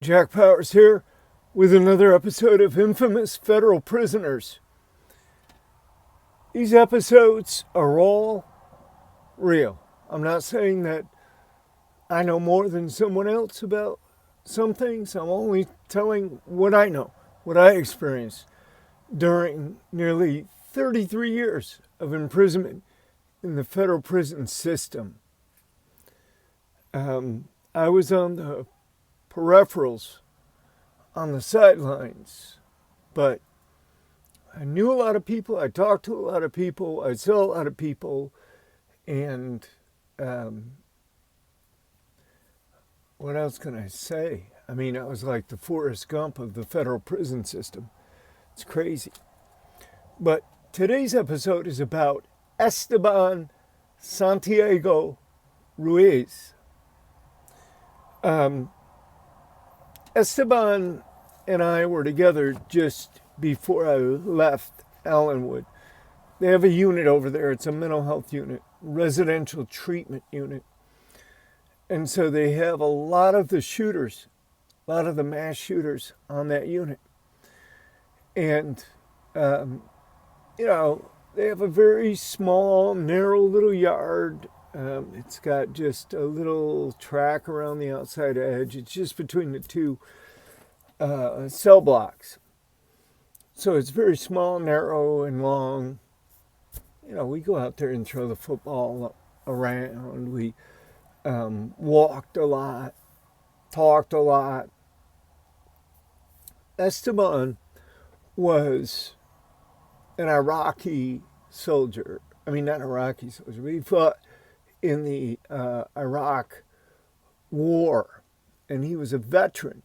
Jack Powers here with another episode of Infamous Federal Prisoners. These episodes are all real. I'm not saying that I know more than someone else about some things. I'm only telling what I know, what I experienced during nearly 33 years of imprisonment in the federal prison system. I was on the peripherals, on the sidelines, but I knew a lot of people, I talked to a lot of people, I saw a lot of people, and what else can I say? I mean, I was like the Forrest Gump of the federal prison system. It's crazy. But today's episode is about Esteban Santiago Ruiz. Esteban and I were together just before I left Allenwood. They have a unit over there. It's a mental health unit, residential treatment unit. And so they have a lot of the shooters, a lot of the mass shooters on that unit. And, they have a very small, narrow little yard. It's got just a little track around the outside edge. It's just between the two cell blocks. So it's very small, narrow, and long. We go out there and throw the football around. We walked a lot, talked a lot. Esteban was an Iraqi soldier. I mean, not an Iraqi soldier, but he fought in the Iraq War, and he was a veteran.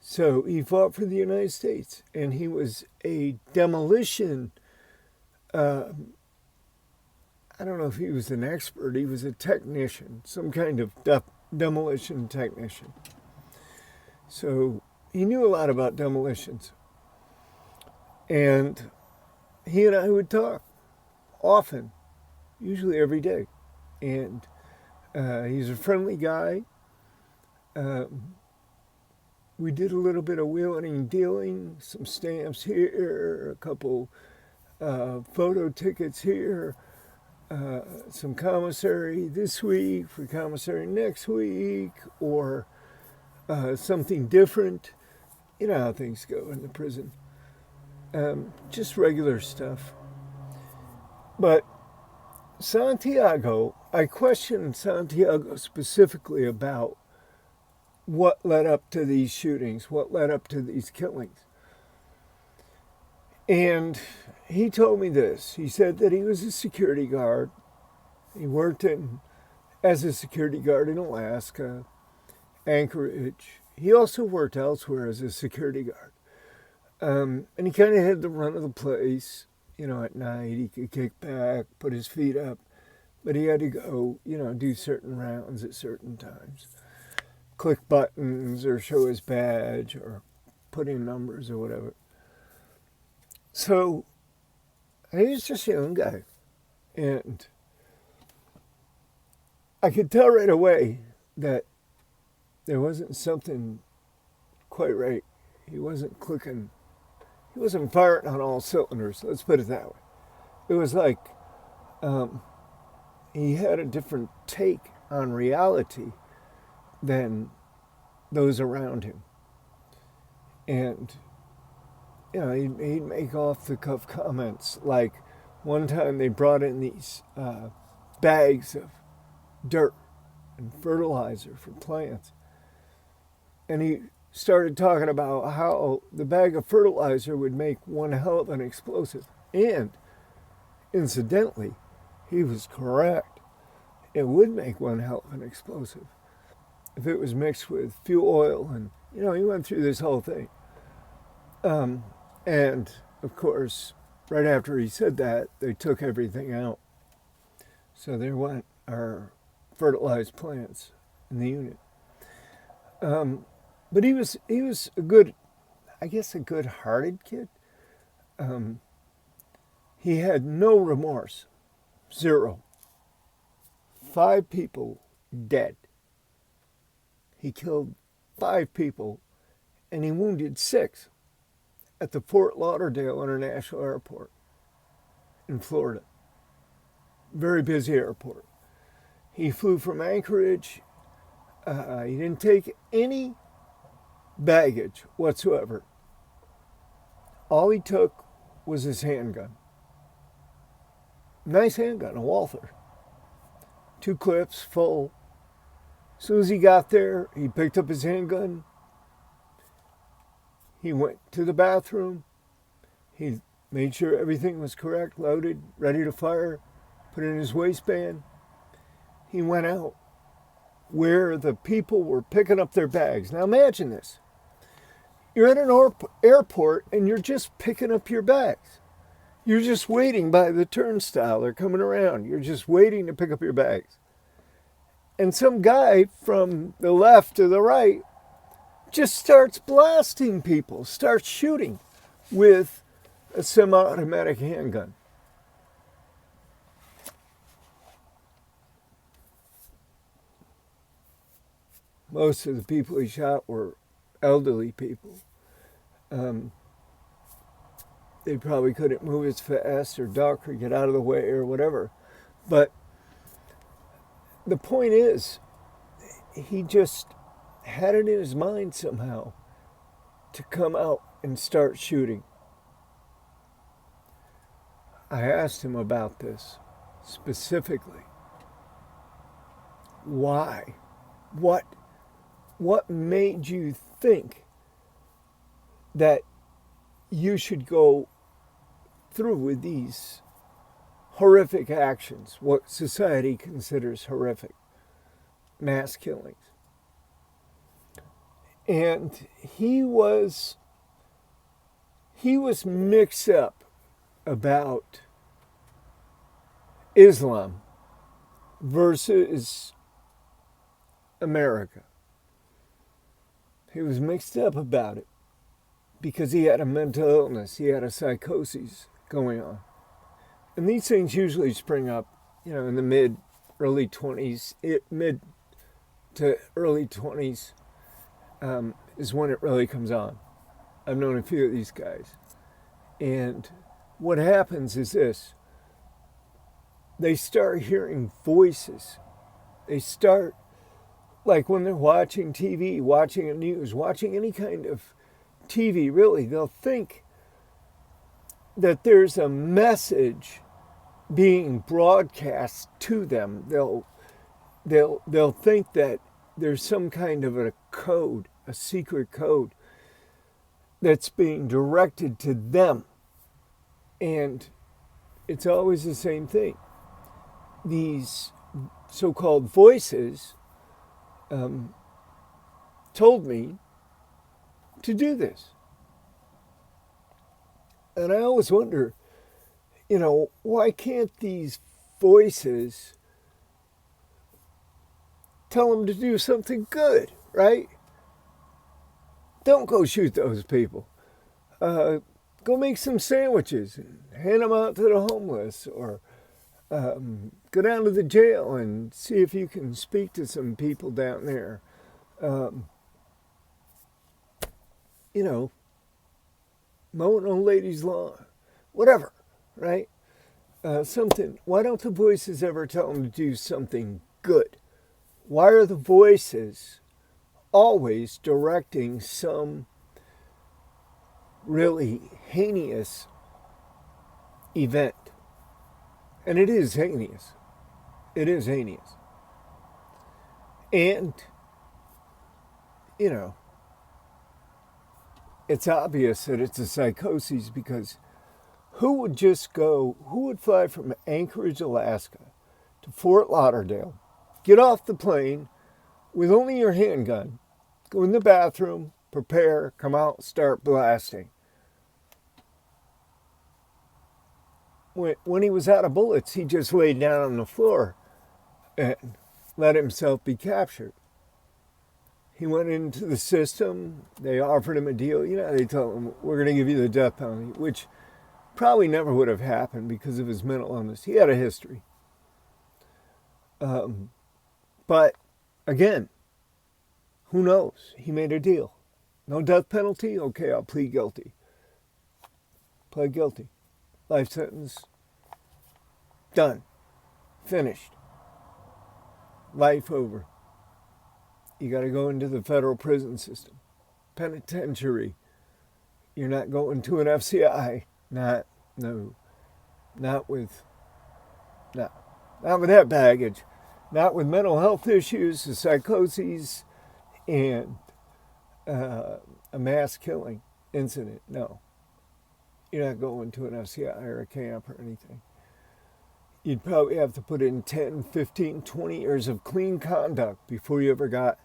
So he fought for the United States, and he was a demolition, I don't know if he was an expert, he was a technician, some kind of demolition technician. So he knew a lot about demolitions. And he and I would talk often, usually every day. And he's a friendly guy. We did a little bit of wheeling and dealing, some stamps here, a couple photo tickets here, some commissary this week for commissary next week, or something different. You know how things go in the prison. Just regular stuff. But Santiago, I questioned Santiago specifically about what led up to these shootings, what led up to these killings. And he told me this. He said that he was a security guard. He worked as a security guard in Alaska, Anchorage. He also worked elsewhere as a security guard. And he kind of had the run of the place. At night he could kick back, put his feet up, but he had to go, do certain rounds at certain times. Click buttons or show his badge or put in numbers or whatever. So he was just a young guy. And I could tell right away that there wasn't something quite right. He wasn't clicking. He wasn't firing on all cylinders, let's put it that way. It was like he had a different take on reality than those around him. And, he'd make off-the-cuff comments. Like, one time they brought in these bags of dirt and fertilizer for plants. And he started talking about how the bag of fertilizer would make one hell of an explosive. And, incidentally, he was correct. It would make one hell of an explosive if it was mixed with fuel oil. And, he went through this whole thing. And, of course, right after he said that, they took everything out. So there went our fertilized plants in the unit. But he was a good-hearted kid. He had no remorse. Zero. 5 people dead. He killed 5 people, and he wounded 6 at the Fort Lauderdale International Airport in Florida. Very busy airport. He flew from Anchorage. He didn't take any baggage whatsoever. All he took was his handgun. Nice handgun, a Walther. 2 clips, full. As soon as he got there, he picked up his handgun. He went to the bathroom. He made sure everything was correct, loaded, ready to fire, put it in his waistband. He went out where the people were picking up their bags. Now imagine this. You're at an airport and you're just picking up your bags. You're just waiting by the turnstile. They're coming around. You're just waiting to pick up your bags. And some guy from the left to the right just starts blasting people, starts shooting with a semi-automatic handgun. Most of the people he shot were elderly people. They probably couldn't move as fast or duck or get out of the way or whatever. But the point is, he just had it in his mind somehow to come out and start shooting. I asked him about this specifically. Why? What made you think that you should go through with these horrific actions, what society considers horrific, mass killings? And he was mixed up about Islam versus America. He was mixed up about it because he had a mental illness. He had a psychosis going on. And these things usually spring up, in the early 20s, mid to early 20s is when it really comes on. I've known a few of these guys. And what happens is this. They start hearing voices. They start, like when they're watching TV, watching the news, watching any kind of TV, really, they'll think that there's a message being broadcast to them. They'll think that there's some kind of a code, a secret code that's being directed to them. And it's always the same thing. These so-called voices told me to do this. And I always wonder, why can't these voices tell them to do something good, right? Don't go shoot those people. Go make some sandwiches and hand them out to the homeless, or go down to the jail and see if you can speak to some people down there. Mow an old lady's lawn, whatever, right? Something. Why don't the voices ever tell them to do something good? Why are the voices always directing some really heinous event? And it is heinous. It is heinous. And, it's obvious that it's a psychosis, because who would fly from Anchorage, Alaska to Fort Lauderdale, get off the plane with only your handgun, go in the bathroom, prepare, come out, start blasting? When he was out of bullets, he just laid down on the floor and let himself be captured. He went into the system. They offered him a deal. They told him, we're going to give you the death penalty, which probably never would have happened because of his mental illness. He had a history. But again, Who knows? He made a deal. No death penalty? Okay, I'll plead guilty. Pled guilty. Life sentence. Done. Finished. Life over. You got to go into the federal prison system. Penitentiary. You're not going to an FCI. Not with that baggage. Not with mental health issues, psychoses, and a mass killing incident. No. You're not going to an FCI or a camp or anything. You'd probably have to put in 10, 15, 20 years of clean conduct before you ever got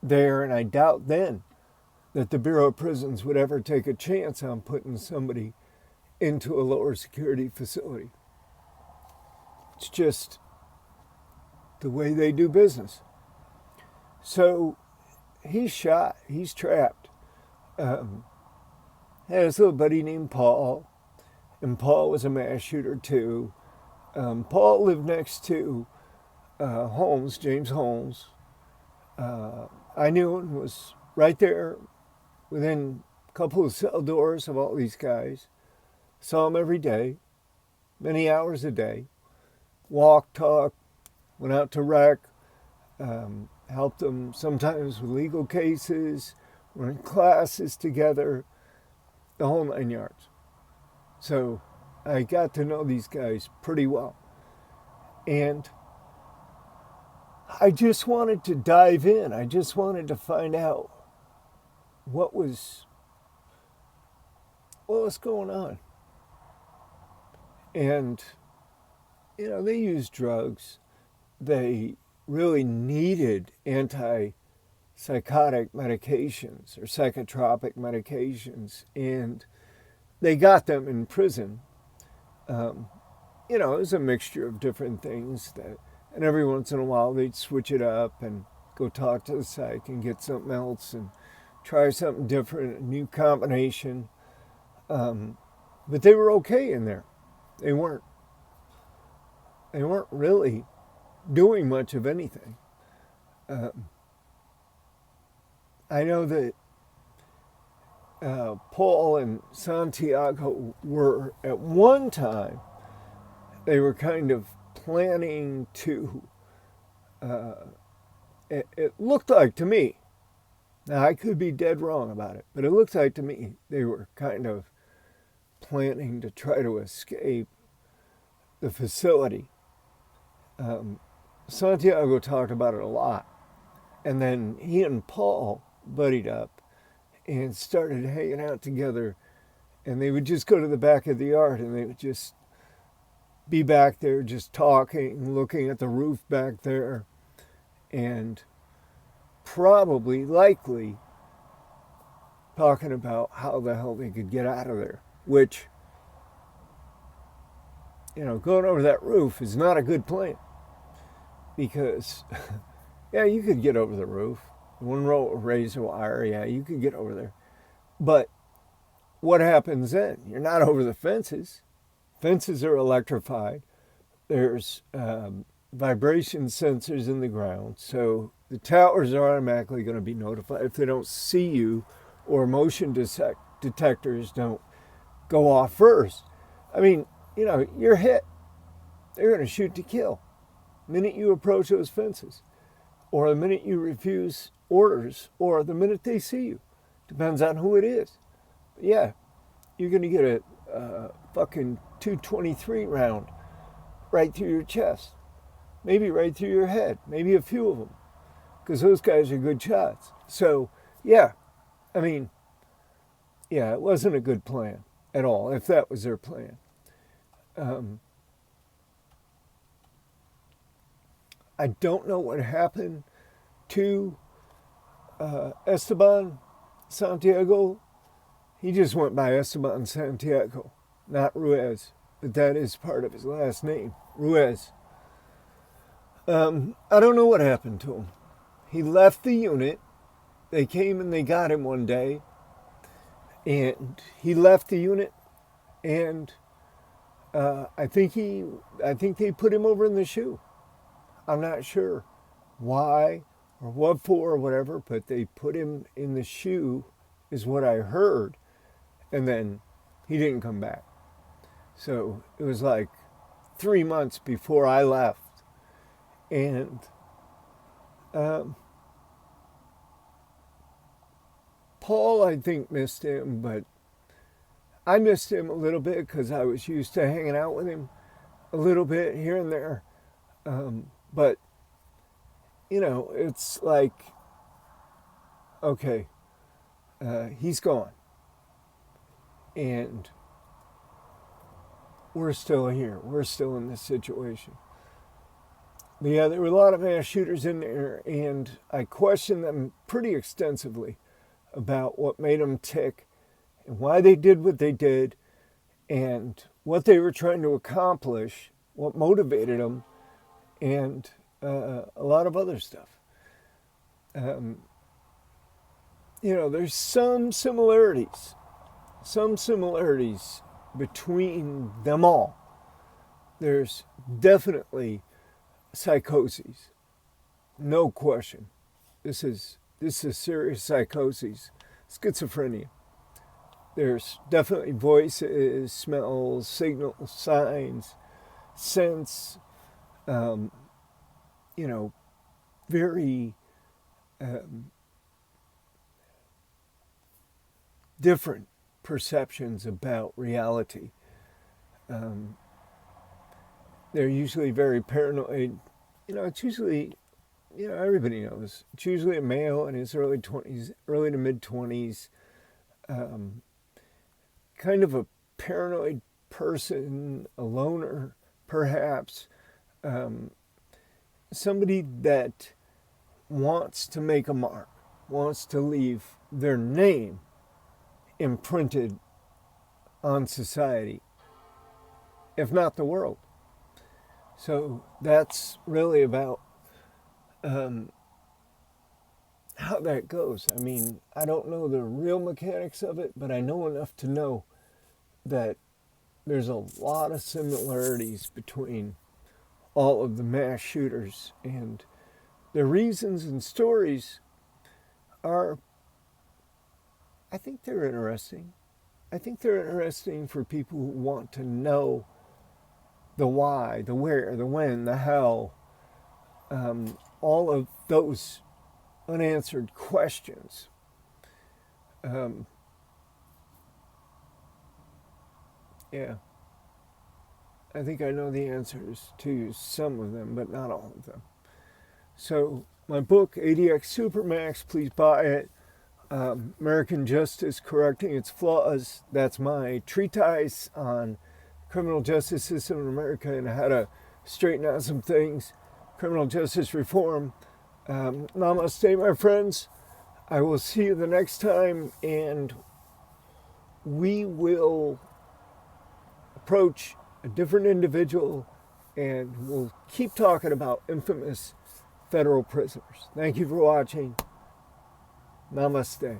there, and I doubt then that the Bureau of Prisons would ever take a chance on putting somebody into a lower security facility. It's just the way they do business. So he's shot, he's trapped. Had this little buddy named Paul, and Paul was a mass shooter too. Paul lived next to Holmes, James Holmes. I knew him, was right there within a couple of cell doors of all these guys. Saw him every day, many hours a day. Walked, talked, went out to rec, helped them sometimes with legal cases, were in classes together, the whole 9 yards. So I got to know these guys pretty well. And I just wanted to dive in. I just wanted to find out what was going on. And, they used drugs. They really needed antipsychotic medications or psychotropic medications. And they got them in prison. It was a mixture of different things and every once in a while they'd switch it up and go talk to the psych and get something else and try something different, a new combination. But they were okay in there. They weren't really doing much of anything. I know that Paul and Santiago were at one time, they were kind of planning to, it looked like to me, now I could be dead wrong about it, but it looked like to me they were kind of planning to try to escape the facility. Santiago talked about it a lot, and then he and Paul buddied up and started hanging out together, and they would just go to the back of the yard and they would just be back there just talking, looking at the roof back there, and likely talking about how the hell they could get out of there, which, going over that roof is not a good plan, because yeah, you could get over the roof. One row of razor wire, yeah, you could get over there. But what happens then? You're not over the fences. Fences are electrified. There's vibration sensors in the ground. So the towers are automatically going to be notified if they don't see you, or motion detectors don't go off first. I mean, you're hit. They're going to shoot to kill the minute you approach those fences, or the minute you refuse orders, or the minute they see you. Depends on who it is. But yeah, you're going to get a fucking 223 round right through your chest. Maybe right through your head. Maybe a few of them. Because those guys are good shots. So, yeah. I mean, yeah, it wasn't a good plan at all, if that was their plan. I don't know what happened to Esteban Santiago. He just went by Esteban Santiago, not Ruiz, but that is part of his last name, Ruiz. I don't know what happened to him. He left the unit. They came and they got him one day, and he left the unit, and I think they put him over in the shoe. I'm not sure why or what for or whatever, but they put him in the shoe is what I heard. And then he didn't come back. So it was like 3 months before I left. And Paul, I think, missed him, but I missed him a little bit because I was used to hanging out with him a little bit here and there. But, you know, it's like, okay, he's gone. And we're still here. We're still in this situation. But yeah, there were a lot of mass shooters in there, and I questioned them pretty extensively about what made them tick and why they did what they did and what they were trying to accomplish, what motivated them, and a lot of other stuff. You know, there's some similarities between them all. There's definitely psychoses, no question. This is serious psychoses, schizophrenia. There's definitely voices, smells, signals, signs, sense, you know, very different perceptions about reality. They're usually very paranoid. You know, it's usually, you know, everybody knows. It's usually a male in his early 20s, early to mid 20s. Kind of a paranoid person, a loner, perhaps. Somebody that wants to make a mark, wants to leave their name imprinted on society, if not the world. So that's really about how that goes. I mean, I don't know the real mechanics of it, but I know enough to know that there's a lot of similarities between all of the mass shooters, and their reasons and stories are, I think they're interesting. I think they're interesting for people who want to know the why, the where, the when, the how, all of those unanswered questions. Yeah. I think I know the answers to some of them, but not all of them. So my book, ADX Supermax, please buy it. American Justice Correcting Its Flaws. That's my treatise on criminal justice system in America and how to straighten out some things. Criminal justice reform. Namaste, my friends. I will see you the next time, and we will approach a different individual, and we'll keep talking about infamous federal prisoners. Thank you for watching. Namaste.